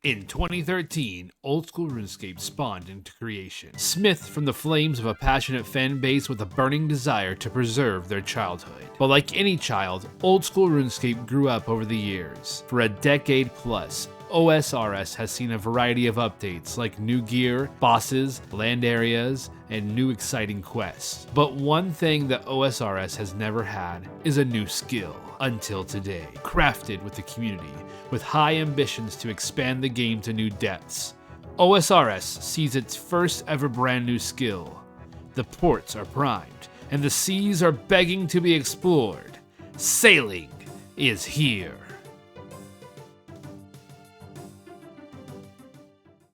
In 2013, old school RuneScape spawned into creation, Smith from the flames of a passionate fan base with a burning desire to preserve their childhood. But like any child, old school RuneScape grew up over the years. For a decade plus, OSRS has seen a variety of updates like new gear, bosses, land areas, and new exciting quests. But one thing that OSRS has never had is a new skill. Until today, crafted with the community, with high ambitions to expand the game to new depths. OSRS sees its first ever brand new skill. The ports are primed, and the seas are begging to be explored. Sailing is here.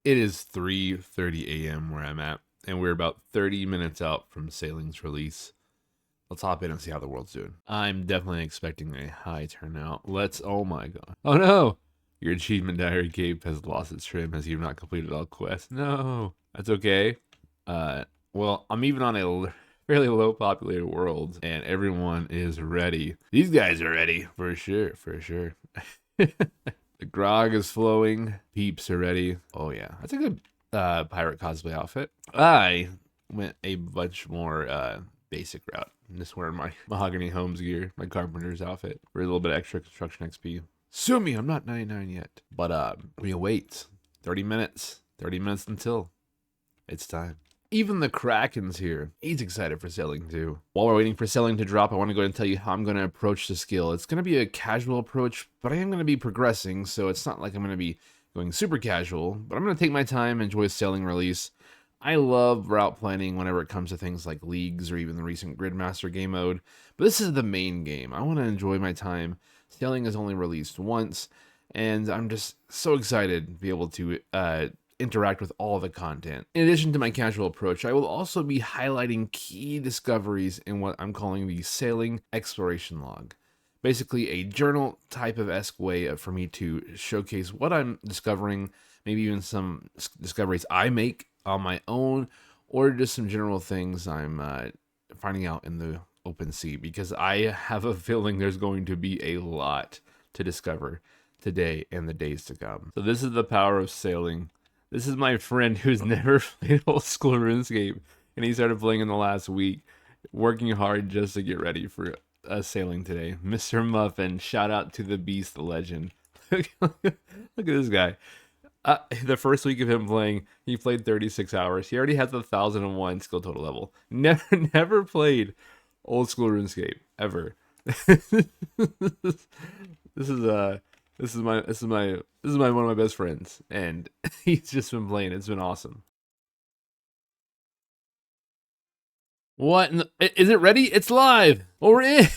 It is 3:30 a.m. where I'm at, and we're about 30 minutes out from Sailing's release. Let's hop in and see how the world's doing. I'm definitely expecting a high turnout. Oh my god. Oh no! Your achievement diary cape has lost its trim as you've not completed all quests. No! That's okay. Well, I'm even on a fairly low populated world, and everyone is ready. These guys are ready, for sure. The grog is flowing. Peeps are ready. Oh yeah, that's a good pirate cosplay outfit. I went a much more basic route. I'm just wearing my mahogany homes gear, my carpenter's outfit, for a little bit of extra construction XP. Sue me, I'm not 99 yet. But we wait 30 minutes. 30 minutes until it's time. Even the Kraken's here. He's excited for Sailing too. While we're waiting for Sailing to drop, I want to go ahead and tell you how I'm going to approach the skill. It's going to be a casual approach, but I am going to be progressing, so it's not like I'm going to be going super casual, but I'm going to take my time, enjoy Sailing release. I love route planning whenever it comes to things like leagues or even the recent Gridmaster game mode, but this is the main game. I want to enjoy my time. Sailing is only released once, and I'm just so excited to be able to interact with all the content. In addition to my casual approach, I will also be highlighting key discoveries in what I'm calling the Sailing Exploration Log. Basically a journal type of esque way for me to showcase what I'm discovering, maybe even some discoveries I make on my own, or just some general things I'm finding out in the open sea, because I have a feeling there's going to be a lot to discover today and the days to come. So this is the power of Sailing. This is my friend who's never played old school RuneScape, and he started playing in the last week, working hard just to get ready for Sailing today. Mr. Muffin, shout out to the beast, the legend. Look at this guy. The first week of him playing, he played 36 hours. He already has 1,001 skill total level. Never played old school RuneScape ever. This is one of my best friends, and he's just been playing. It's been awesome. What? Is it ready? It's live. Oh, we're in.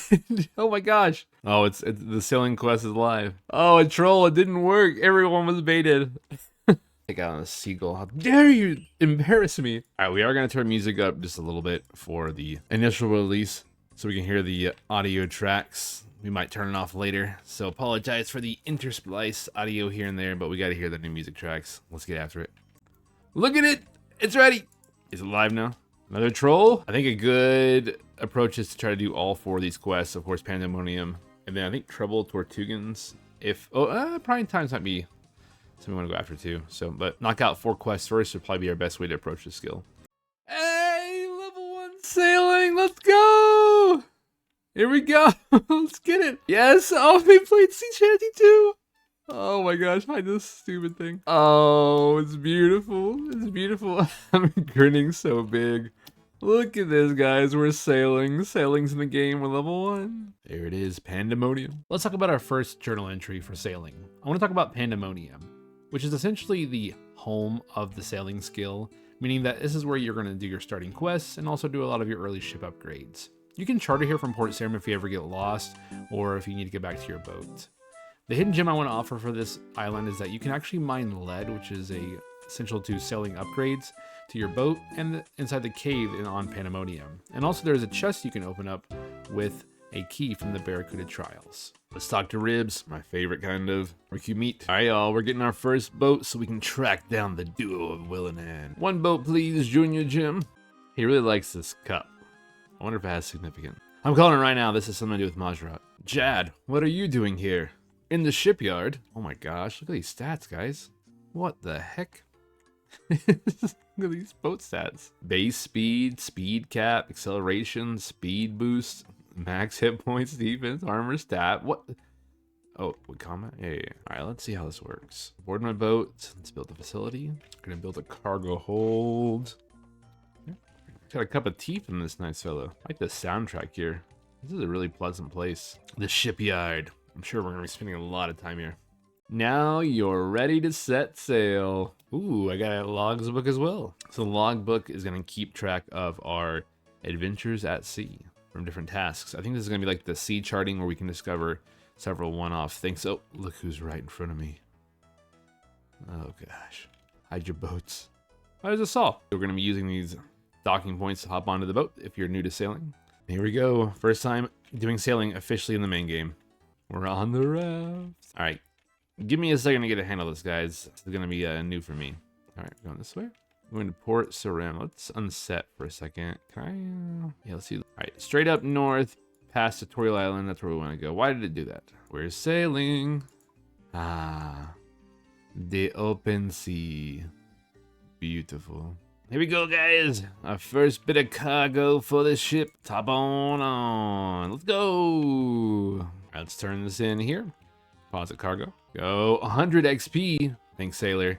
Oh my gosh. Oh, it's the Sailing quest is live. Oh, a troll. It didn't work. Everyone was baited. Take out on a seagull. How dare you embarrass me? All right, we are going to turn music up just a little bit for the initial release so we can hear the audio tracks. We might turn it off later, so apologize for the intersplice audio here and there, but we got to hear the new music tracks. Let's get after it. Look at it. It's ready. Is it live now? Another troll? I think a good approach is to try to do all 4 of these quests. Of course, Pandemonium. And then I think Trouble Tortugans. Prime Times might be something we want to go after too. So, but knock out 4 quests first would probably be our best way to approach this skill. Hey, level 1 Sailing. Let's go. Here we go. Let's get it. Yes. Oh, they played Sea Shanty too. Oh my gosh, hide this stupid thing. Oh, it's beautiful. It's beautiful. I'm grinning so big. Look at this, guys. We're sailing. Sailing's in the game. We're level 1. There it is, Pandemonium. Let's talk about our first journal entry for Sailing. I want to talk about Pandemonium, which is essentially the home of the Sailing skill, meaning that this is where you're going to do your starting quests and also do a lot of your early ship upgrades. You can charter here from Port Sarum if you ever get lost or if you need to get back to your boat. The hidden gem I want to offer for this island is that you can actually mine lead, which is essential to Sailing upgrades to your boat and inside the cave on Pandemonium. And also there's a chest you can open up with a key from the Barracuda trials. Let's talk to Ribs, my favorite kind of barbecue meat. All right, y'all, we're getting our first boat so we can track down the duo of Will and Ann. 1 boat, please, Junior Jim. He really likes this cup. I wonder if it has significance. I'm calling it right now. This has something to do with Majrat. Jad, what are you doing here? In the shipyard? Oh my gosh, look at these stats, guys. What the heck? Look at these boat stats. Base speed, speed cap, acceleration, speed boost, max hit points, defense, armor stat. What? Oh, what comment? Yeah. All right, let's see how this works. Board my boat. Let's build a facility. We're gonna build a cargo hold. Got a cup of tea from this nice fellow. I like the soundtrack here. This is a really pleasant place. The shipyard. I'm sure we're gonna be spending a lot of time here. Now you're ready to set sail. Ooh, I got a logs book as well. So the log book is gonna keep track of our adventures at sea from different tasks. I think this is gonna be like the sea charting where we can discover several one-off things. Oh, look who's right in front of me. Oh gosh. Hide your boats. Oh, there's a saw. We're gonna be using these docking points to hop onto the boat if you're new to sailing. Here we go. First time doing sailing officially in the main game. We're on the raft. All right. Give me a second to get a handle of this, guys. This is going to be new for me. All right, going this way. I'm going to Port Saram. Let's unset for a second. Can I? Yeah, let's see. All right, straight up north, past Tutorial Island. That's where we want to go. Why did it do that? We're sailing. Ah, the open sea. Beautiful. Here we go, guys. Our first bit of cargo for the ship. Top on. Let's go. All right, let's turn this in here. Deposit cargo. Go 100 XP. Thanks, sailor.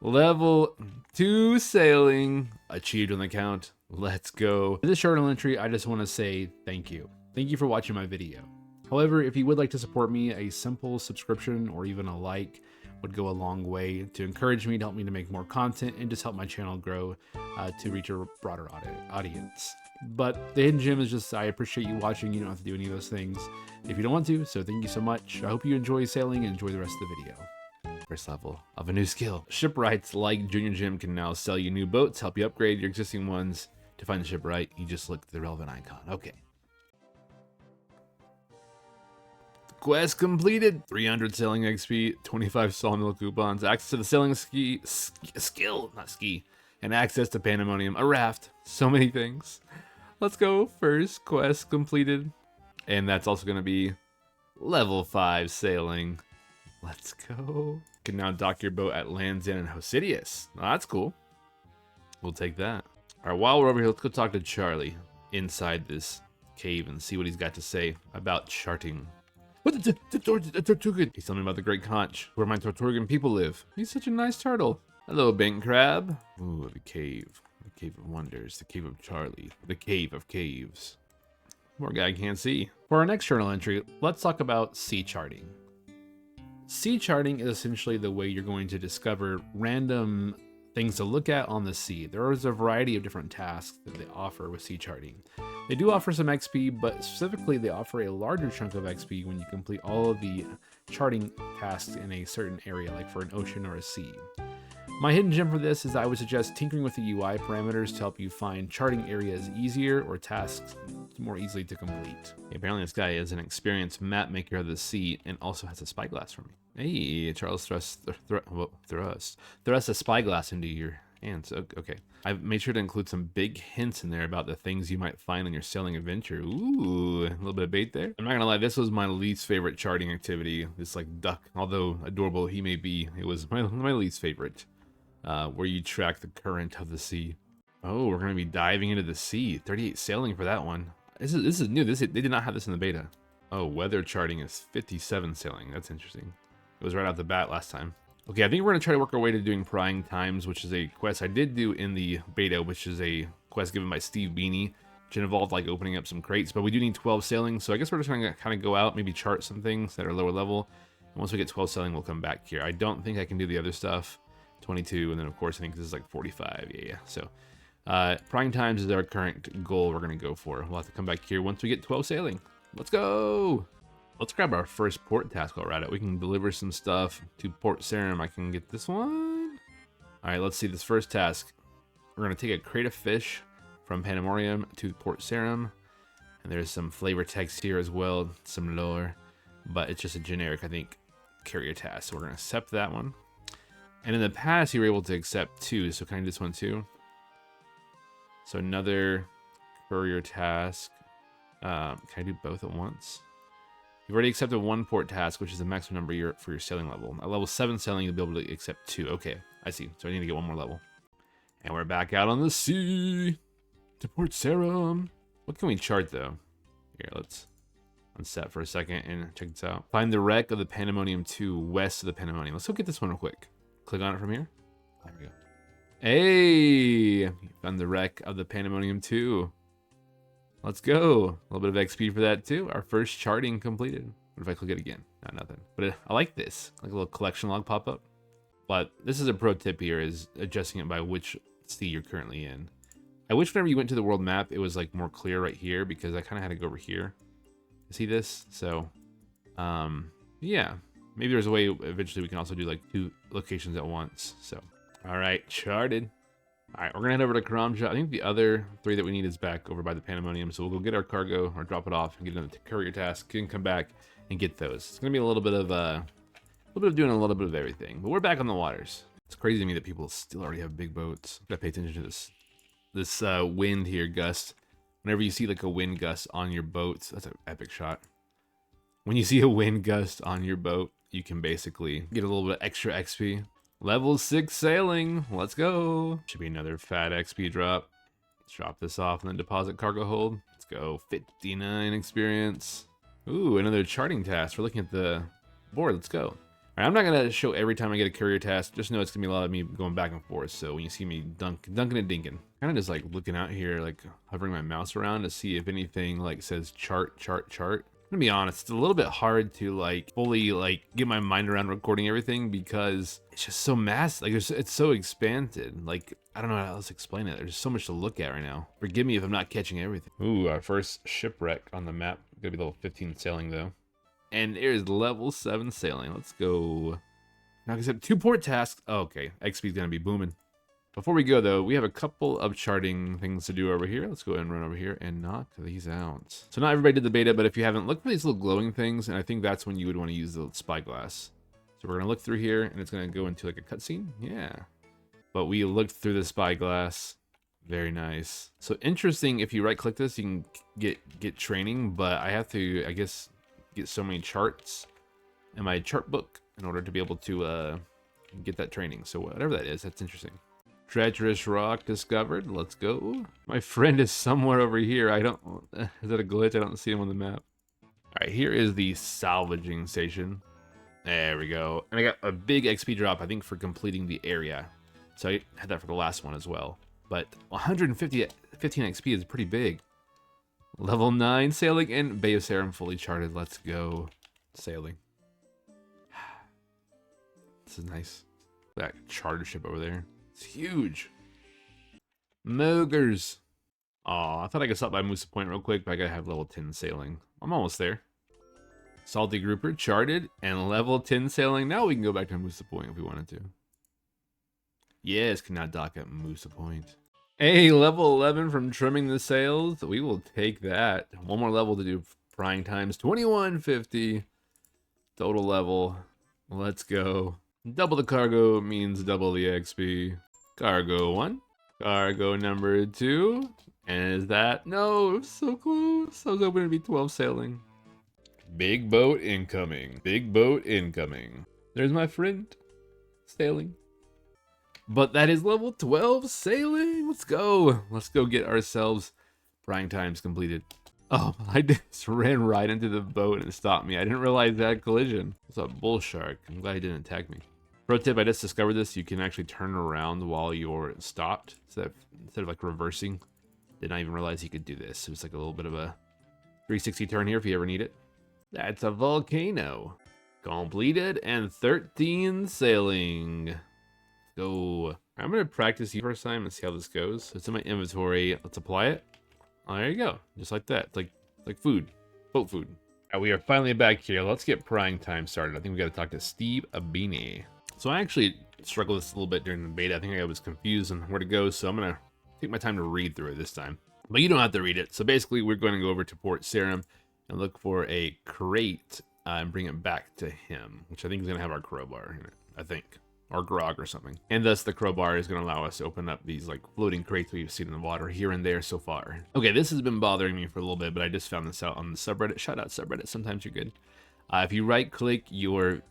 Level 2 sailing. Achieved on the count. Let's go. For this journal entry, I just want to say thank you. Thank you for watching my video. However, if you would like to support me, a simple subscription or even a like would go a long way to encourage me, to help me to make more content, and just help my channel grow to reach a broader audience. But the hidden gem is just, I appreciate you watching. You don't have to do any of those things if you don't want to, so thank you so much. I hope you enjoy sailing and enjoy the rest of the video. First level of a new skill. Shipwrights like Junior Gym can now sell you new boats, help you upgrade your existing ones. To find the shipwright, you just look at the relevant icon. Okay. Quest completed. 300 sailing XP, 25 sawmill coupons, access to the sailing skill, not ski, and access to Pandemonium, a raft. So many things. Let's go. First quest completed. And that's also going to be level 5 sailing. Let's go. You can now dock your boat at Land's End and Hosidius. Oh, that's cool. We'll take that. All right, while we're over here, let's go talk to Charlie inside this cave and see what he's got to say about charting. What the Tortugan? He's telling me about the Great Conch, where my Tortugan people live. He's such a nice turtle. Hello, bank crab. Ooh, the cave. The cave of wonders. The cave of Charlie. The cave of caves. Poor guy can't see. For our next journal entry, let's talk about sea charting. Sea charting is essentially the way you're going to discover random things to look at on the sea. There is a variety of different tasks that they offer with sea charting. They do offer some XP, but specifically they offer a larger chunk of XP when you complete all of the charting tasks in a certain area, like for an ocean or a sea. My hidden gem for this is I would suggest tinkering with the UI parameters to help you find charting areas easier or tasks more easily to complete. Apparently this guy is an experienced map maker of the sea and also has a spyglass for me. Hey, Charles thrust a spyglass into your hands. Okay. I've made sure to include some big hints in there about the things you might find on your sailing adventure. Ooh, a little bit of bait there. I'm not gonna lie, this was my least favorite charting activity. This like duck, although adorable he may be, it was my least favorite. Where you track the current of the sea. Oh, we're gonna be diving into the sea. 38 sailing for that one. This is new. They did not have this in the beta. Oh, weather charting is 57 sailing. That's interesting. It was right off the bat last time. Okay, I think we're gonna try to work our way to doing prying times, which is a quest I did do in the beta, which is a quest given by Steve Beanie, which involved like opening up some crates. But we do need 12 sailing, so I guess we're just gonna kind of go out, maybe chart some things that are lower level. And once we get 12 sailing, we'll come back here. I don't think I can do the other stuff. 22, and then of course I think this is like 45. Yeah. So prying times is our current goal we're gonna go for. We'll have to come back here once we get 12 sailing. Let's go. Let's grab our first port task while we're at it. We can deliver some stuff to Port Saram. I can get this one. All right, let's see this first task. We're gonna take a crate of fish from Pandemonium to Port Saram, and there's some flavor text here as well, some lore, but it's just a generic, I think, carrier task. So we're gonna accept that one. And in the past, you were able to accept 2, so can I do this one too? So another courier task. Can I do both at once? You've already accepted 1 port task, which is the maximum number for your sailing level. At level 7 sailing, you'll be able to accept 2. Okay, I see. So I need to get 1 more level. And we're back out on the sea to Port Sarum. What can we chart, though? Here, let's unset for a second and check this out. Find the wreck of the Pandemonium 2 west of the Pandemonium. Let's go get this one real quick. Click on it from here. There we go. Hey! Found the wreck of the Pandemonium 2. Let's go. A little bit of XP for that too. Our first charting completed. What if I click it again? Not nothing. But I like this. Like a little collection log pop up. But this is a pro tip here, is adjusting it by which sea you're currently in. I wish whenever you went to the world map, it was like more clear right here, because I kind of had to go over here to see this. So, yeah. Maybe there's a way eventually we can also do like 2 locations at once. So, all right, charted. All right, we're gonna head over to Karamja. I think the other 3 that we need is back over by the Pandemonium. So we'll go get our cargo or drop it off and get another courier task. Can come back and get those. It's gonna be a little bit of doing a little bit of everything. But we're back on the waters. It's crazy to me that people still already have big boats. Gotta pay attention to this wind here, gust. Whenever you see like a wind gust on your boats, that's an epic shot. When you see a wind gust on your boat, you can basically get a little bit extra XP. Level 6 sailing. Let's go. Should be another fat XP drop. Let's drop this off and then deposit cargo hold. Let's go. 59 experience. Ooh, another charting task. We're looking at the board. Let's go. All right, I'm not going to show every time I get a courier task. Just know it's going to be a lot of me going back and forth. So when you see me dunking and dinking, kind of just like looking out here, like hovering my mouse around to see if anything like says chart. I'm gonna be honest, it's a little bit hard to like fully like get my mind around recording everything, because it's just so massive. Like it's so expanded. Like I don't know how else to explain it. There's so much to look at right now. Forgive me if I'm not catching everything. Ooh, our first shipwreck on the map. Gonna be level 15 sailing though. And there's level 7 sailing. Let's go. Now accept 2 port tasks. Oh, okay, XP's gonna be booming. Before we go, though, we have a couple of charting things to do over here. Let's go ahead and run over here and knock these out. So not everybody did the beta, but if you haven't, look for these little glowing things, and I think that's when you would want to use the spyglass. So we're going to look through here, and it's going to go into like a cutscene. Yeah. But we looked through the spyglass. Very nice. So interesting, if you right-click this, you can get training, but I have to, I guess, get so many charts in my chart book in order to be able to get that training. So whatever that is, that's interesting. Treacherous rock discovered. Let's go. My friend is somewhere over here. I don't... Is that a glitch? I don't see him on the map. Alright, here is the salvaging station. There we go. And I got a big XP drop, I think, for completing the area. So I had that for the last one as well. But 115 XP is pretty big. Level 9 sailing and Bay of Sarum fully charted. Let's go. Sailing. This is nice. That charter ship over there. It's huge. Mogers. Aw, I thought I could stop by Moosa Point real quick, but I gotta have level 10 sailing. I'm almost there. Salty grouper charted and level 10 sailing. Now we can go back to Moosa Point if we wanted to. Yes, cannot dock at Moosa Point. Hey, level 11 from trimming the sails. We will take that. 1 more level to do prying times. 2150 total level. Let's go. Double the cargo means double the XP. Cargo 1. Cargo number 2. And is that? No, so close. I was hoping it'd be 12 sailing. Big boat incoming. Big boat incoming. There's my friend. Sailing. But that is level 12 sailing. Let's go. Let's go get ourselves prying times completed. Oh, I just ran right into the boat and it stopped me. I didn't realize that collision. It's a bull shark. I'm glad he didn't attack me. Pro tip, I just discovered this. You can actually turn around while you're stopped. So instead of like reversing. Did not even realize you could do this. It was like a little bit of a 360 turn here if you ever need it. That's a volcano. Completed and 13 sailing. Go. I'm going to practice the first time and see how this goes. It's in my inventory. Let's apply it. Oh, there you go. Just like that. It's like food. Boat food. All right, we are finally back here. Let's get prying time started. I think we got to talk to Steve Abini. So I actually struggled this a little bit during the beta. I think I was confused on where to go. So I'm going to take my time to read through it this time. But you don't have to read it. So basically, we're going to go over to Port Sarum and look for a crate and bring it back to him, which I think is going to have our crowbar in it, I think. or grog or something. And thus the crowbar is going to allow us to open up these like floating crates we've seen in the water here and there so far. Okay, this has been bothering me for a little bit, but I just found this out on the subreddit. Shout out subreddit, sometimes you're good. If you right click your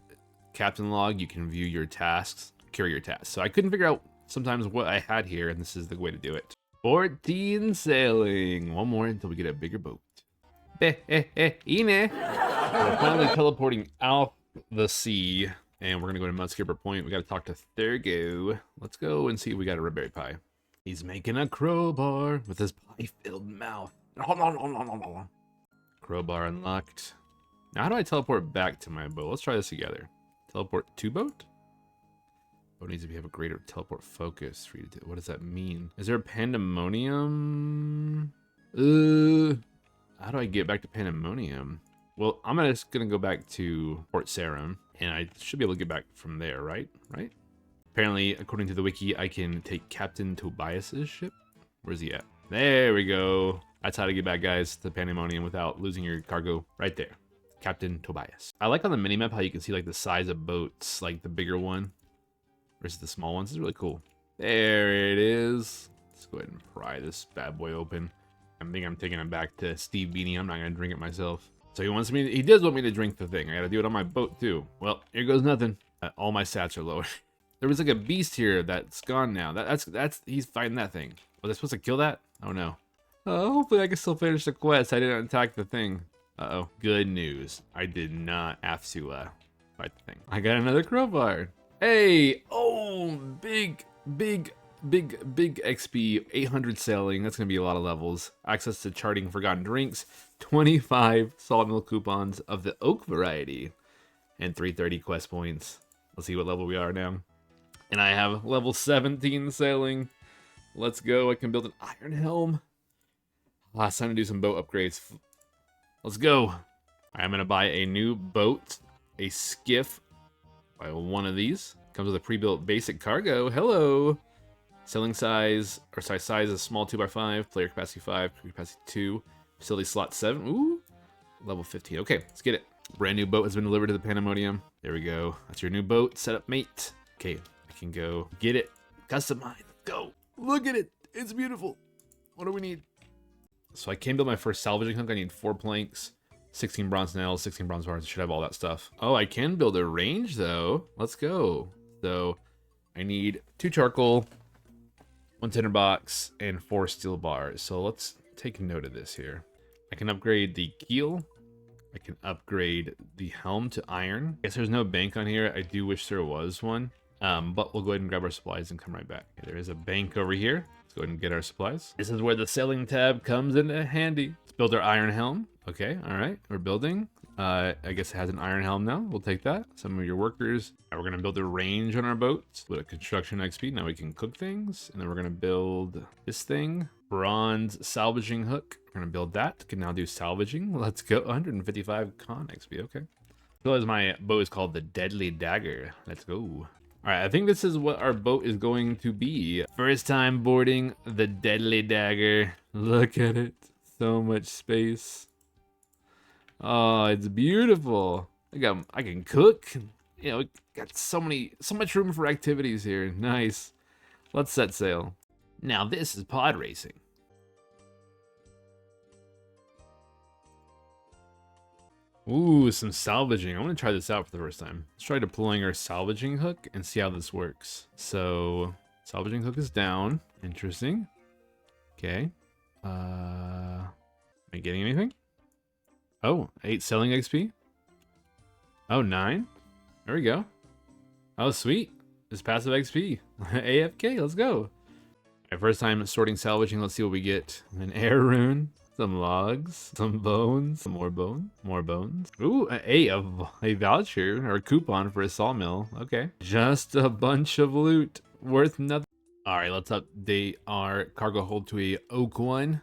captain log, you can view your tasks, carry your tasks. So I couldn't figure out sometimes what I had here, and this is the way to do it. 14 sailing. One more until we get a bigger boat. We're finally teleporting out the sea, and we're gonna go to Mudskipper Point. We gotta talk to Thurgo. Let's go and see if we got a red berry pie. He's making a crowbar with his pie-filled mouth. Crowbar unlocked. Now, how do I teleport back to my boat? Let's try this together. Teleport to boat? Boat needs to have a greater teleport focus for you to do. What does that mean? Is there a pandemonium? How do I get back to pandemonium? Well, I'm just gonna go back to Port Sarum, and I should be able to get back from there, right? Right? Apparently, according to the wiki, I can take Captain Tobias's ship. Where's he at? There we go. That's how to get back, guys, to pandemonium without losing your cargo. Right there. Captain Tobias. I like on the minimap how you can see like the size of boats, like the bigger one versus the small ones. It's really cool. There it is. Let's go ahead and pry this bad boy open. I think I'm taking it back to Steve Beanie. I'm not gonna drink it myself. So he does want me to drink the thing. I gotta do it on my boat too. Well, here goes nothing. All my stats are lower. There was like a beast here that's gone now. He's fighting that thing. Was I supposed to kill that? Oh no. Hopefully I can still finish the quest. I didn't attack the thing. Uh-oh. Good news. I did not have to fight the thing. I got another crowbar. Hey! Oh, big XP. 800 sailing. That's going to be a lot of levels. Access to charting forgotten drinks. 25 sawmill coupons of the oak variety. And 330 quest points. Let's see what level we are now. And I have level 17 sailing. Let's go. I can build an iron helm. It's time to do some boat upgrades. Let's go. I'm going to buy a new boat, a skiff. Buy one of these. Comes with a pre-built basic cargo. Hello. Sailing size, or size is small 2x5, player capacity 5, crew capacity 2, facility slot 7. Ooh. Level 15. Okay, let's get it. Brand new boat has been delivered to the Pandemonium. There we go. That's your new boat. Set up, mate. Okay, I can go get it. Customize. Go. Look at it. It's beautiful. What do we need? So I can build my first salvaging hook. I need 4 planks, 16 bronze nails, 16 bronze bars. I should have all that stuff. Oh, I can build a range though. Let's go. So I need 2 charcoal, 1 tinderbox, and 4 steel bars. So let's take note of this here. I can upgrade the keel. I can upgrade the helm to iron. I guess there's no bank on here. I do wish there was one. But we'll go ahead and grab our supplies and come right back. Okay, there is a bank over here. Let's go ahead and get our supplies. This is where the sailing tab comes in handy. Let's build our iron helm. Okay, all right, we're building. I guess it has an iron helm now. We'll take that. Some of your workers. Now we're gonna build a range on our boats with a construction XP. Now we can cook things, and then we're gonna build this thing. Bronze salvaging hook. We're gonna build that. Can now do salvaging. Let's go. 155 con XP. Okay. Realize my boat is called the Deadly Dagger. Let's go. All right, I think this is what our boat is going to be. First time boarding the Deadly Dagger. Look at it. So much space. Oh, it's beautiful. I can cook. You know, got so much room for activities here. Nice. Let's set sail. Now this is pod racing. Ooh, some salvaging. I want to try this out for the first time. Let's try deploying our salvaging hook and see how this works. So, salvaging hook is down. Interesting. Okay. Am I getting anything? Oh, 8 selling XP. Oh, 9. There we go. Oh, sweet. It's passive XP. AFK, let's go. My first time sorting salvaging. Let's see what we get. An air rune. Some logs, some bones, some more bones. Ooh, a voucher or a coupon for a sawmill. Okay. Just a bunch of loot worth nothing. All right, let's update our cargo hold to a oak one.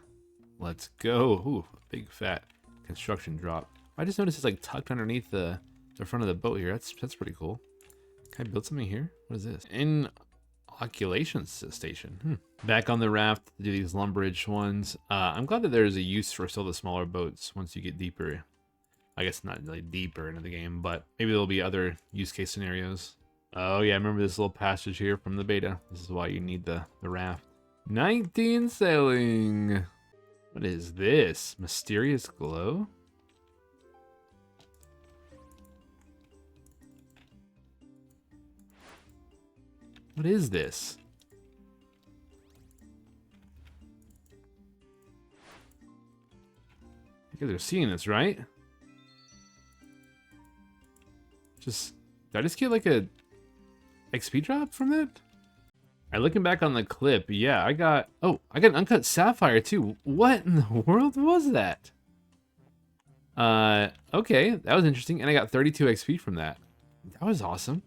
Let's go. Ooh, big fat construction drop. I just noticed it's like tucked underneath the front of the boat here. That's pretty cool. Can I build something here? What is this? Inoculation station. Back on the raft to do these lumberage ones. I'm glad that there's a use for still the smaller boats once you get deeper. I guess not like deeper into the game, but maybe there'll be other use case scenarios. Oh yeah, I remember this little passage here from the beta. This is why you need the raft. 19 sailing. What is this? Mysterious glow? What is this? You guys are seeing this, right? Did I just get like a XP drop from that? Alright, looking back on the clip, yeah, I got an uncut sapphire too. What in the world was that? Okay, that was interesting, and I got 32 XP from that. That was awesome.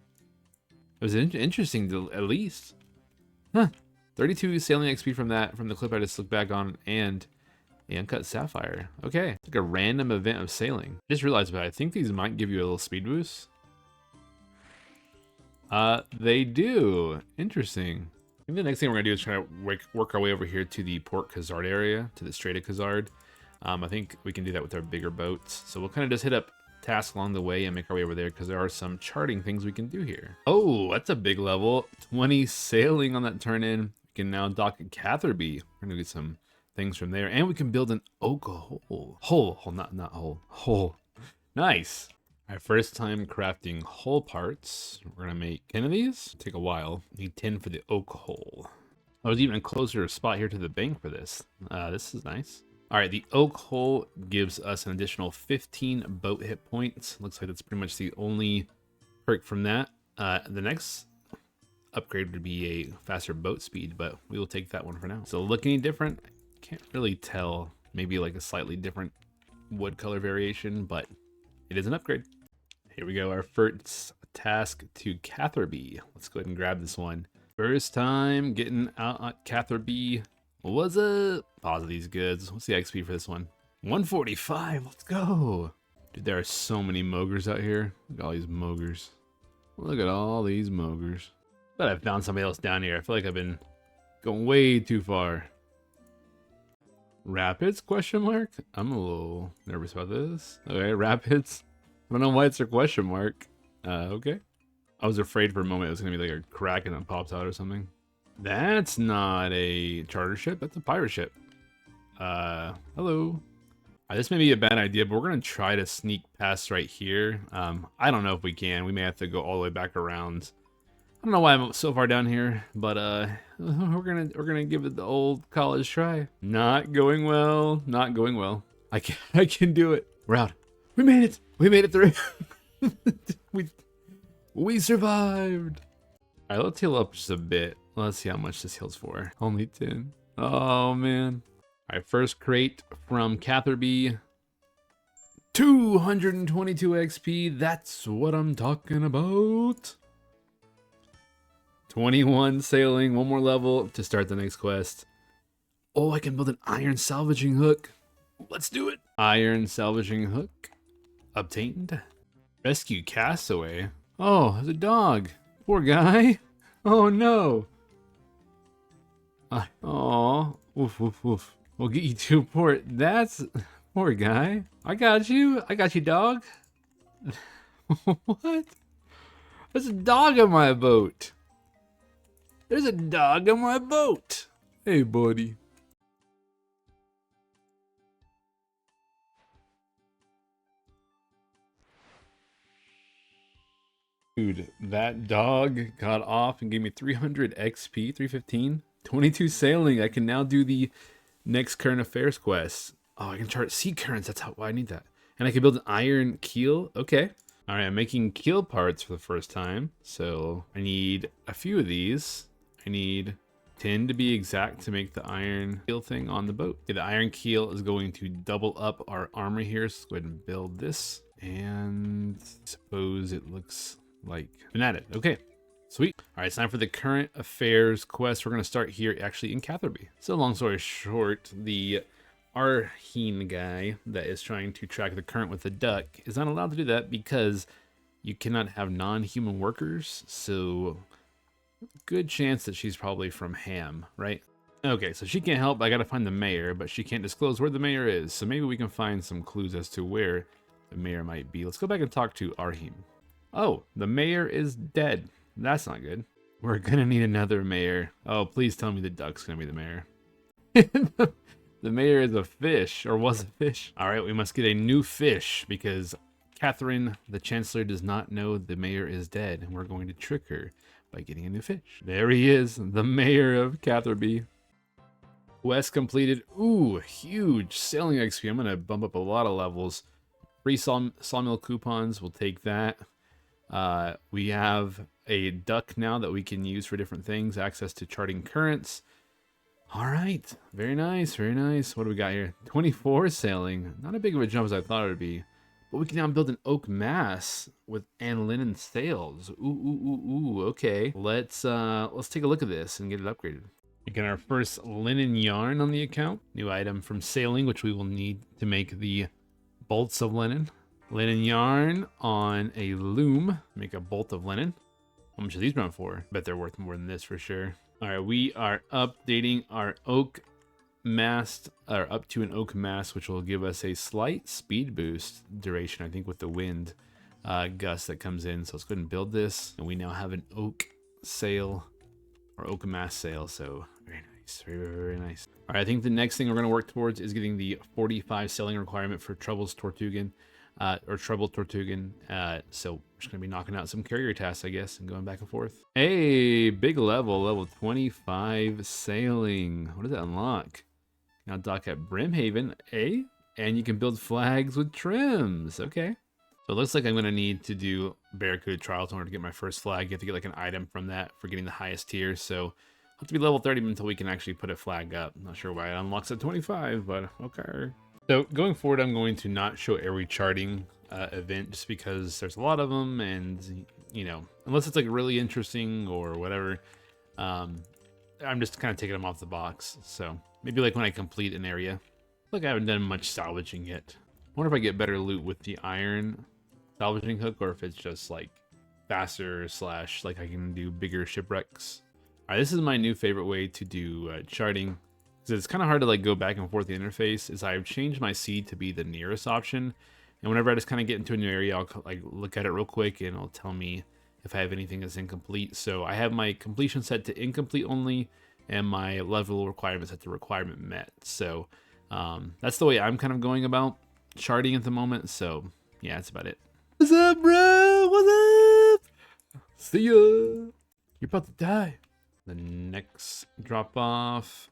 It was interesting to, at least. Huh. 32 sailing XP from that, from the clip I just looked back on, and the uncut sapphire. Okay, it's like a random event of sailing. I just realized, but I think these might give you a little speed boost. They do. Interesting. I think the next thing we're gonna do is try to work our way over here to the Port Khazard area, to the Strait of Khazard. I think we can do that with our bigger boats. So we'll kind of just hit up tasks along the way and make our way over there because there are some charting things we can do here. Oh, that's a big level. 20 sailing on that turn in. We can now dock at Catherby. We're gonna get some things from there, and we can build an oak hole. Nice. Our first time crafting hull parts. We're gonna make 10 of these. Take a while. Need 10 for the oak hole. I was even closer spot here to the bank for this. This is nice. All right, the oak hole gives us an additional 15 boat hit points. Looks like that's pretty much the only perk from that. The next upgrade would be a faster boat speed, but we will take that one for now. So look any different? Can't really tell. Maybe like a slightly different wood color variation, but it is an upgrade. Here we go, our first task to Catherby. Let's go ahead and grab this one. First time getting out at Catherby. What's up? Pause these goods. What's the XP for this one? 145, let's go. Dude, there are so many mogers out here. Look at all these mogers. Look at all these mogers. But I found somebody else down here. I feel like I've been going way too far. Rapids, question mark? I'm a little nervous about this. Okay, rapids. I don't know why it's a question mark. Okay. I was afraid for a moment it was gonna be like a crack and it pops out or something. That's not a charter ship, that's a pirate ship. Hello. This may be a bad idea, but we're gonna try to sneak past right here. I don't know if we can. We may have to go all the way back around. I don't know why I'm so far down here, but we're gonna give it the old college try. Not going well. Not going well. I can do it. We're out. We made it. We made it through. we survived. All right, let's heal up just a bit. Let's see how much this heals for. Only 10. Oh man. All right, first crate from Catherby. 222 XP. That's what I'm talking about. 21 sailing, one more level to start the next quest. Oh, I can build an iron salvaging hook. Let's do it. Iron salvaging hook obtained. Rescue castaway. Oh, there's a dog. Poor guy. Oh no. Oh, woof woof woof. We'll get you to port. That's poor guy. I got you, dog. What? There's a dog on my boat. There's a dog on my boat. Hey, buddy. Dude, that dog got off and gave me 300 XP, 315, 22 sailing. I can now do the next current affairs quest. Oh, I can chart sea currents. That's why I need that. And I can build an iron keel. Okay. All right, I'm making keel parts for the first time. So I need a few of these. I need 10 to be exact to make the iron keel thing on the boat. Okay, the iron keel is going to double up our armor here. So let's go ahead and build this. And I suppose it looks like been added. Okay, sweet. All right, it's time for the current affairs quest. We're going to start here actually in Catherby. So long story short, the Arheen guy that is trying to track the current with the duck is not allowed to do that because you cannot have non-human workers. So good chance that she's probably from Ham, right? Okay, so she can't help. I gotta find the mayor, but she can't disclose where the mayor is. So maybe we can find some clues as to where the mayor might be. Let's go back and talk to Arheen. Oh, the mayor is dead. That's not good. We're gonna need another mayor. Oh, please tell me the duck's gonna be the mayor. The mayor is a fish, or was a fish. All right, we must get a new fish because Catherine, the chancellor, does not know the mayor is dead, and we're going to trick her by getting a new fish. There he is, the mayor of Catherby. Quest completed. Ooh, huge sailing XP. I'm gonna bump up a lot of levels. Free sawmill coupons, we'll take that. We have a duck now that we can use for different things. Access to charting currents. All right, very nice, very nice. What do we got here? 24 sailing. Not a big of a jump as I thought it would be. But we can now build an oak mast and linen sails. Ooh, ooh, ooh, ooh. Okay, let's take a look at this and get it upgraded. We get our first linen yarn on the account. New item from sailing, which we will need to make the bolts of linen. Linen yarn on a loom. Make a bolt of linen. How much are these run for? Bet they're worth more than this for sure. All right, we are updating our oak mast, or up to an oak mast, which will give us a slight speed boost duration, I think, with the wind gust that comes in. So let's go ahead and build this. And we now have an oak sail, or oak mast sail. So very nice, very, very nice. All right, I think the next thing we're going to work towards is getting the 45 sailing requirement for Trouble's Tortugan. Trouble Tortugan. So we're just gonna be knocking out some carrier tasks, I guess, and going back and forth. Hey, big level 25 sailing. What does that unlock? Now dock at Brimhaven, and you can build flags with trims. Okay. So it looks like I'm gonna need to do Barracuda trials in order to get my first flag. You have to get like an item from that for getting the highest tier. So I'll have to be level 30 until we can actually put a flag up. I'm not sure why it unlocks at 25, but okay. So going forward, I'm going to not show every charting event just because there's a lot of them, and you know, unless it's like really interesting or whatever, I'm just kind of taking them off the box. So maybe like when I complete an area. Look, I haven't done much salvaging yet. I wonder if I get better loot with the iron salvaging hook, or if it's just like faster / like I can do bigger shipwrecks. All right, this is my new favorite way to do charting. It's kind of hard to like go back and forth the interface. Is I've changed my seed to be the nearest option, and whenever I just kind of get into a new area, I'll like look at it real quick and it'll tell me if I have anything that's incomplete. So I have my completion set to incomplete only, and my level requirement set to requirement met. So that's the way I'm kind of going about charting at the moment. So yeah, that's about it. What's up, bro? What's up? See ya. You're about to die. The next drop off.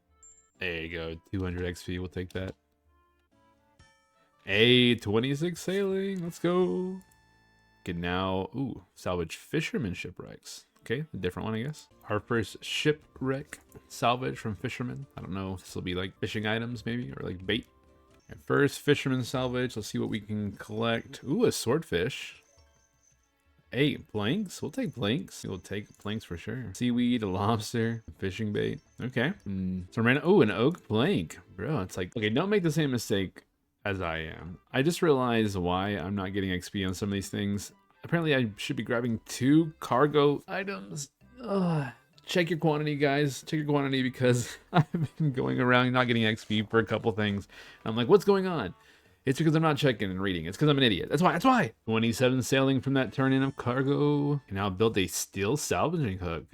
There you go, 200 XP, we'll take that. Hey, 26 sailing, let's go. Can now, ooh, salvage fisherman shipwrecks. Okay, a different one, I guess. Our first shipwreck salvage from fishermen. I don't know if this will be like fishing items maybe, or like bait. At first, fisherman salvage, let's see what we can collect. Ooh, a swordfish. Hey, planks, we'll take planks. We'll take planks for sure. Seaweed, a lobster, fishing bait. Okay. So ran, oh, an oak plank. Bro, it's like, okay, don't make the same mistake as I am. I just realized why I'm not getting XP on some of these things. Apparently I should be grabbing 2 cargo items. Ugh. Check your quantity, guys. Check your quantity, because I've been going around not getting XP for a couple things. I'm like, what's going on? It's because I'm not checking and reading. It's because I'm an idiot. That's why. 27 sailing from that turn in of cargo. And now build a steel salvaging hook.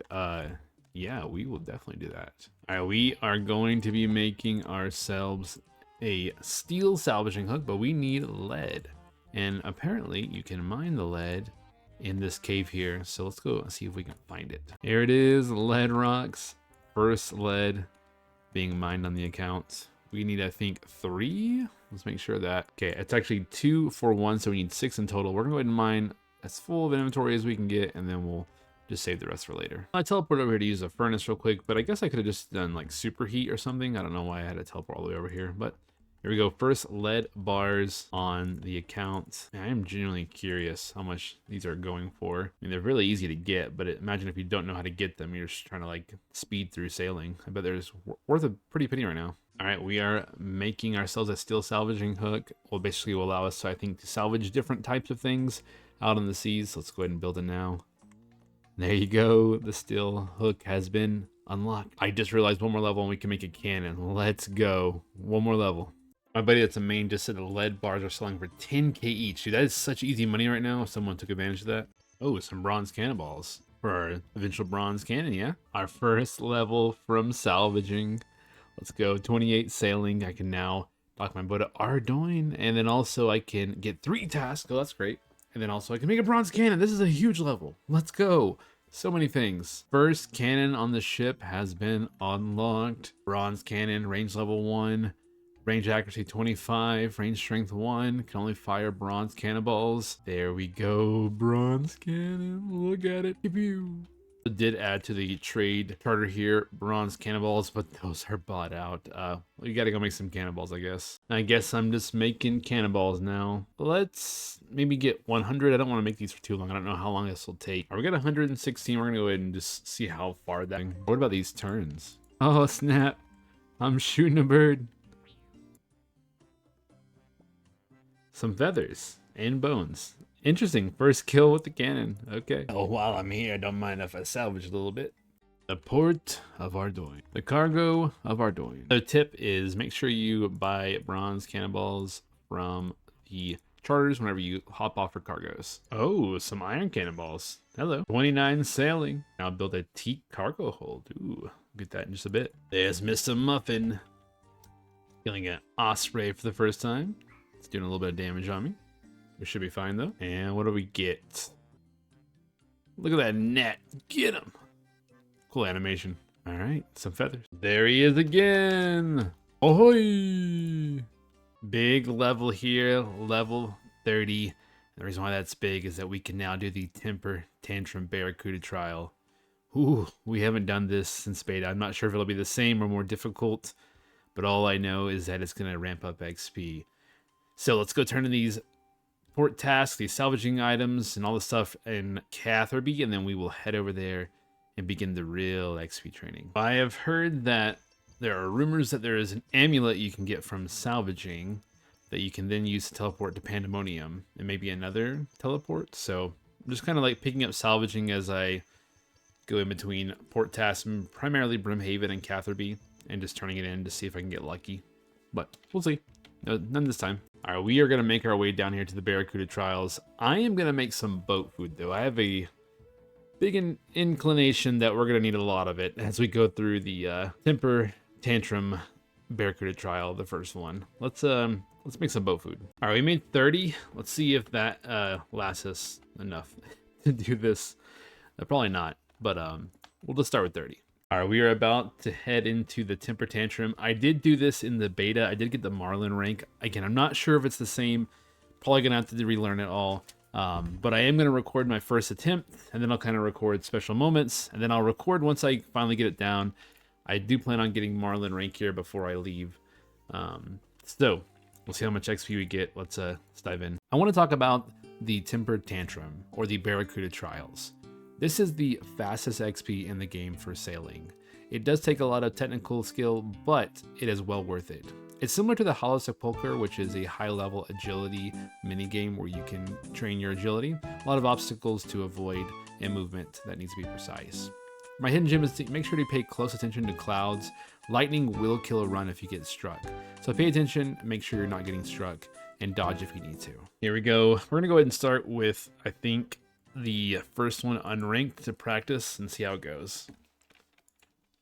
Yeah, we will definitely do that. All right, we are going to be making ourselves a steel salvaging hook, but we need lead. And apparently you can mine the lead in this cave here. So let's go see if we can find it. Here it is, lead rocks. First lead being mined on the account. We need, I think, 3. Let's make sure that, okay, it's actually 2 for 1, so we need 6 in total. We're gonna go ahead and mine as full of inventory as we can get, and then we'll just save the rest for later. I teleported over here to use a furnace real quick, but I guess I could have just done like superheat or something. I don't know why I had to teleport all the way over here, but here we go. First lead bars on the account. I am genuinely curious how much these are going for. I mean, they're really easy to get, but imagine if you don't know how to get them, you're just trying to like speed through sailing. I bet there's worth a pretty penny right now. All right, we are making ourselves a steel salvaging hook. Well, basically will allow us, so I think, to salvage different types of things out on the seas. So let's go ahead and build it now. There you go. The steel hook has been unlocked. I just realized one more level and we can make a cannon. Let's go. One more level. My buddy that's a main just said the lead bars are selling for 10K each. Dude, that is such easy money right now if someone took advantage of that. Oh, some bronze cannonballs. for our eventual bronze cannon, yeah? Our first level from salvaging. Let's go. 28 sailing. I can now dock my boat at Ardoin, and then also I can get 3 tasks. Oh, that's great. And then also I can make a bronze cannon. This is a huge level. Let's go. So many things. First cannon on the ship has been unlocked. Bronze cannon, range level 1. Range accuracy 25, range strength 1, can only fire bronze cannonballs. There we go, bronze cannon, look at it. Pew. Did add to the trade charter here, bronze cannonballs, but those are bought out. We gotta go make some cannonballs, I guess. I guess I'm just making cannonballs now. Let's maybe get 100. I don't want to make these for too long. I don't know how long this will take. We got 116. We're gonna go ahead and just see how far that. What about these turns? Oh, snap. I'm shooting a bird. Some feathers and bones. Interesting. First kill with the cannon. Okay. Oh, while I'm here, I don't mind if I salvage a little bit. The port of Ardoin. The cargo of Ardoin. The tip is make sure you buy bronze cannonballs from the charters whenever you hop off for cargoes. Oh, some iron cannonballs. Hello. 29 sailing. Now build a teak cargo hold. Ooh, get that in just a bit. There's Mr. Muffin. Killing an osprey for the first time. It's doing a little bit of damage on me. We should be fine though. And what do we get? Look at that net. Get him. Cool animation. All right, some feathers. There he is again. Ahoy! Big level here, level 30. The reason why that's big is that we can now do the temper tantrum Barracuda trial. Ooh, we haven't done this since beta. I'm not sure if it'll be the same or more difficult, but all I know is that it's gonna ramp up XP. So let's go turn in these port tasks, these salvaging items, and all the stuff in Catherby, and then we will head over there and begin the real XP training. I have heard that there are rumors that there is an amulet you can get from salvaging that you can then use to teleport to Pandemonium and maybe another teleport. So I'm just kind of like picking up salvaging as I go in between port tasks, primarily Brimhaven and Catherby, and just turning it in to see if I can get lucky. But we'll see. None this time. All right, we are going to make our way down here to the Barracuda trials. I am going to make some boat food, though. I have a big inclination that we're going to need a lot of it as we go through the temper tantrum Barracuda trial, the first one. Let's make some boat food. All right, we made 30. Let's see if that lasts us enough to do this. Probably not, but we'll just start with 30. All right, we are about to head into the temper tantrum. I did do this in the beta. I did get the Marlin rank. Again, I'm not sure if it's the same. Probably gonna have to relearn it all. But I am gonna record my first attempt, and then I'll kind of record special moments, and then I'll record once I finally get it down. I do plan on getting Marlin rank here before I leave. So we'll see how much XP we get. Let's dive in. I want to talk about the temper tantrum or the Barracuda trials. This is the fastest XP in the game for sailing. It does take a lot of technical skill, but it is well worth it. It's similar to the Hollow Sepulchre, which is a high-level agility minigame where you can train your agility. A lot of obstacles to avoid and movement that needs to be precise. My hidden gem is to make sure to pay close attention to clouds. Lightning will kill a run if you get struck. So pay attention, make sure you're not getting struck, and dodge if you need to. Here we go. We're going to go ahead and start with, I think, the first one unranked to practice and see how it goes.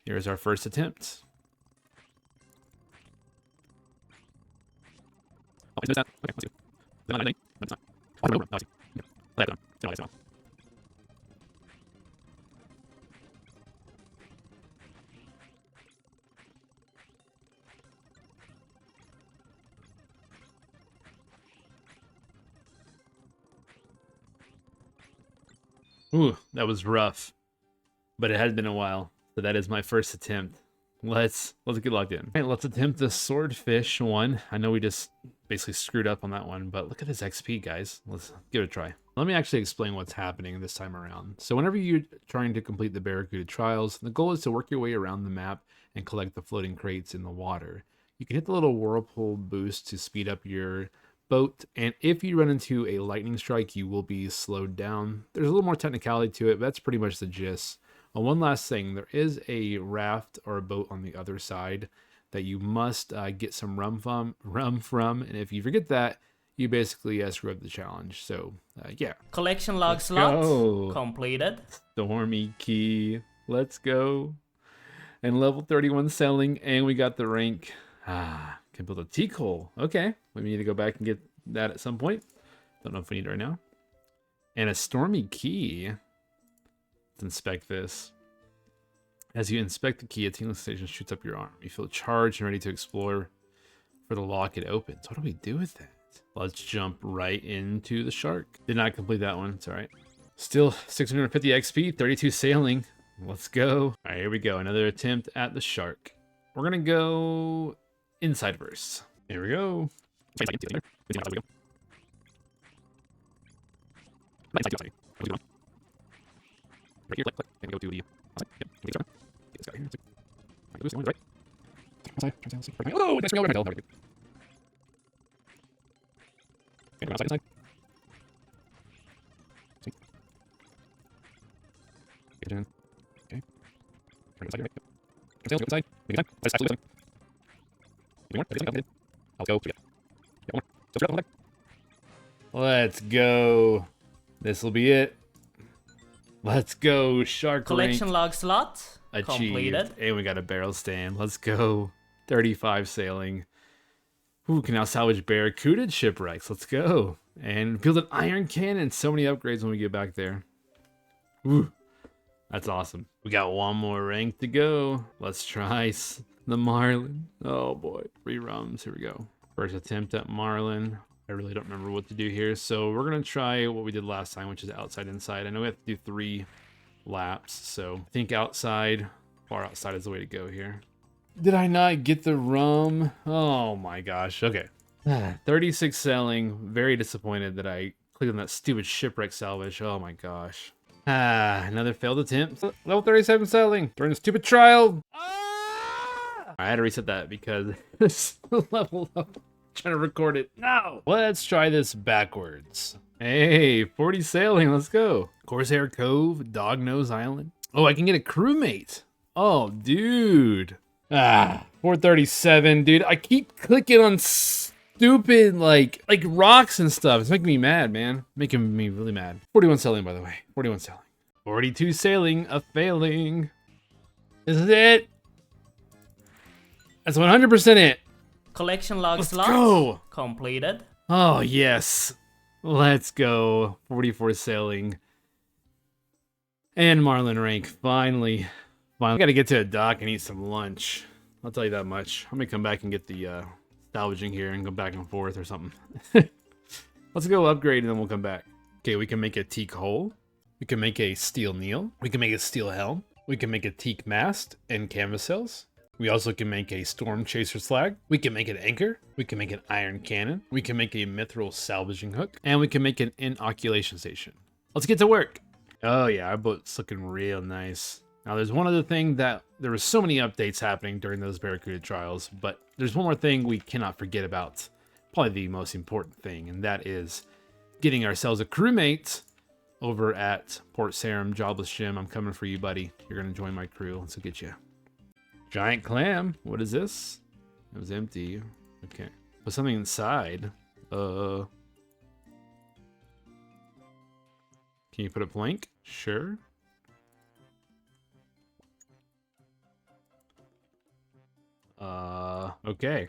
Here's our first attempt. Ooh, that was rough, but it had been a while. So that is my first attempt. Let's get logged in. All right, let's attempt the swordfish one. I know we just basically screwed up on that one, but look at this XP, guys. Let's give it a try. Let me actually explain what's happening this time around. So whenever you're trying to complete the Barracuda trials, the goal is to work your way around the map and collect the floating crates in the water. You can hit the little whirlpool boost to speed up your boat, and if you run into a lightning strike, you will be slowed down. There's a little more technicality to it, but that's pretty much the gist. One last thing, there is a raft or a boat on the other side that you must get some rum from, and if you forget that, you basically screw up the challenge. So yeah. Collection log slot completed. Stormy key. Let's go. And level 31 selling, and we got the rank. Can build a teak hole. Okay, we need to go back and get that at some point. Don't know if we need it right now. And a stormy key. Let's inspect this. As you inspect the key, a tingling station shoots up your arm. You feel charged and ready to explore. For the lock, it opens. What do we do with that? Let's jump right into the shark. Did not complete that one. It's all right. Still 650 XP, 32 sailing. Let's go. All right, here we go. Another attempt at the shark. We're going to go inside first. Here we go. Let's go. This will be it. Let's go. Shark Collection rank log slot achieved. completed. And we got a barrel stand. Let's go. 35 sailing. Ooh, can now salvage Barracuda shipwrecks. Let's go. And build an iron cannon. So many upgrades when we get back there. Ooh, that's awesome. We got one more rank to go. Let's try the Marlin. Oh boy, 3 rums. Here we go. First attempt at Marlin. I really don't remember what to do here. So we're going to try what we did last time, which is outside, inside. I know we have to do 3 laps. So I think outside, far outside is the way to go here. Did I not get the rum? Oh my gosh. Okay. 36 selling. Very disappointed that I clicked on that stupid shipwreck salvage. Oh my gosh. Another failed attempt. Level 37 selling. During a stupid trial. I had to reset that because this level up. Trying to record it. No. Let's try this backwards. Hey, 40 sailing. Let's go. Corsair Cove, Dognose Island. Oh, I can get a crewmate. Oh, dude. 437, dude. I keep clicking on stupid like rocks and stuff. It's making me mad, man. Making me really mad. 41 sailing, by the way. 41 sailing. 42 sailing, a failing. This is it. That's 100% it. Collection log Let's slot go. completed. Oh, yes. Let's go. 44 sailing. And Marlin rank, finally. I gotta get to a dock and eat some lunch. I'll tell you that much. I'm gonna come back and get the salvaging here and go back and forth or something. Let's go upgrade and then we'll come back. Okay, we can make a teak hole. We can make a steel kneel. We can make a steel helm. We can make a teak mast and canvas sails. We also can make a storm chaser slag. We can make an anchor. We can make an iron cannon. We can make a mithril salvaging hook. And we can make an inoculation station. Let's get to work. Oh yeah, our boat's looking real nice. Now there's one other thing that there was so many updates happening during those Barracuda trials, but there's one more thing we cannot forget about. Probably the most important thing, and that is getting ourselves a crewmate over at Port Sarum Jobless Jim. I'm coming for you, buddy. You're gonna join my crew. Let's get you. Giant clam. What is this? It was empty. Okay. Put something inside. Can you put a plank? Sure. Okay.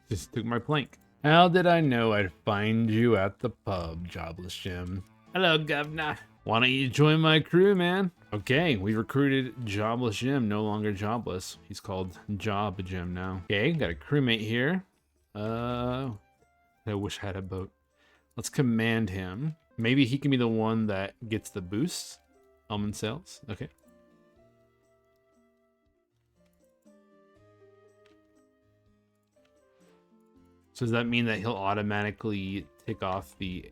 Just took my plank. How did I know I'd find you at the pub, Jobless Jim? Hello, governor. Why don't you join my crew, man? Okay, we recruited Jobless Jim, no longer jobless. He's called Job Jim now. Okay, got a crewmate here. I wish I had a boat. Let's command him. Maybe he can be the one that gets the boosts. Almond cells. Okay. So does that mean that he'll automatically tick off the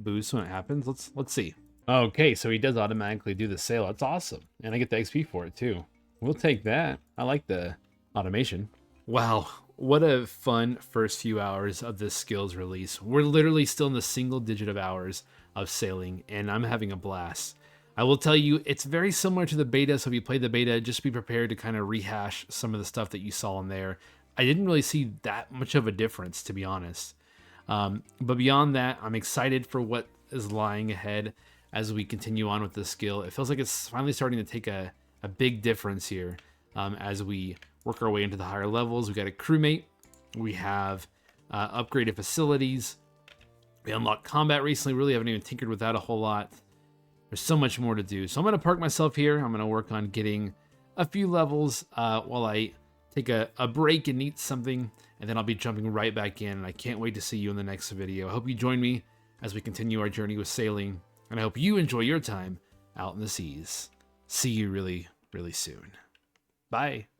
boost when it happens? Let's see. Okay, so he does automatically do the sale. That's awesome. And I get the XP for it too. We'll take that. I like the automation. Wow, what a fun first few hours of this skills release. We're literally still in the single digit of hours of sailing, and I'm having a blast. I will tell you, it's very similar to the beta, so if you play the beta, just be prepared to kind of rehash some of the stuff that you saw in there. I didn't really see that much of a difference, to be honest. But beyond that, I'm excited for what is lying ahead as we continue on with this skill. It feels like it's finally starting to take a big difference here as we work our way into the higher levels. We got a crewmate. We have upgraded facilities. We unlocked combat recently. Really haven't even tinkered with that a whole lot. There's so much more to do. So I'm going to park myself here. I'm going to work on getting a few levels while I take a break and eat something. And then I'll be jumping right back in. And I can't wait to see you in the next video. I hope you join me as we continue our journey with sailing. And I hope you enjoy your time out in the seas. See you really, really soon. Bye.